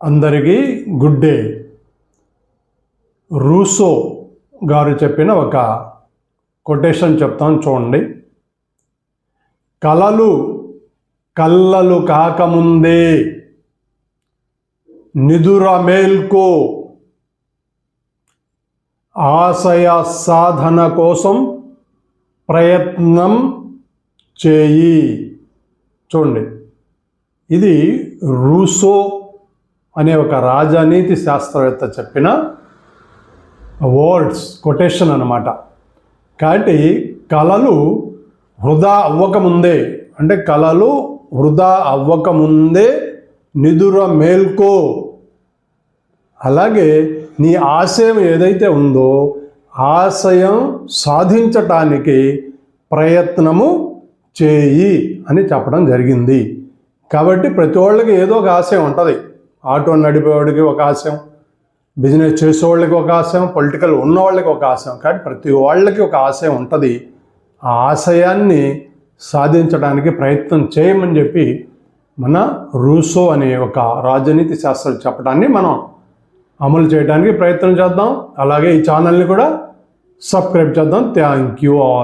అందరికీ good day. Russo గారు చెప్పిన ఒక కొటేషన్ చెప్తాను చూడండి. కల్లలు కాకముందే నిదుర మేల్కో, ఆశయ సాధన కోసం ప్రయత్నం చేయి. చూడండి, ఇది రూసో అనే ఒక రాజనీతి శాస్త్రవేత్త చెప్పిన వర్డ్స్ కొటేషన్ అన్నమాట. కాబట్టి కలలు వృధా అవ్వకముందే, అంటే కలలు వృధా అవ్వకముందే నిదుర మేల్కో. అలాగే నీ ఆశయం ఏదైతే ఉందో ఆశయం సాధించటానికి ప్రయత్నము చేయి అని చెప్పడం జరిగింది. కాబట్టి ప్రతి వాళ్ళకి ఏదో ఒక ఆశయం ఉంటుంది. ఆటో నడిపేవాడికి ఒక ఆశయం, బిజినెస్ చేసేవాళ్ళకి ఒక ఆశయం, పొలిటికల్ ఉన్నవాళ్ళకి ఒక ఆశయం. కాబట్టి ప్రతి వాళ్ళకి ఒక ఆశయం ఉంటుంది. ఆ ఆశయాన్ని సాధించడానికి ప్రయత్నం చేయమని చెప్పి మన రూసో అనే ఒక రాజనీతి శాస్త్రం చెప్పడాన్ని మనం అమలు చేయడానికి ప్రయత్నం చేద్దాం. అలాగే ఈ ఛానల్ని కూడా సబ్స్క్రైబ్ చేద్దాం. Thank you all.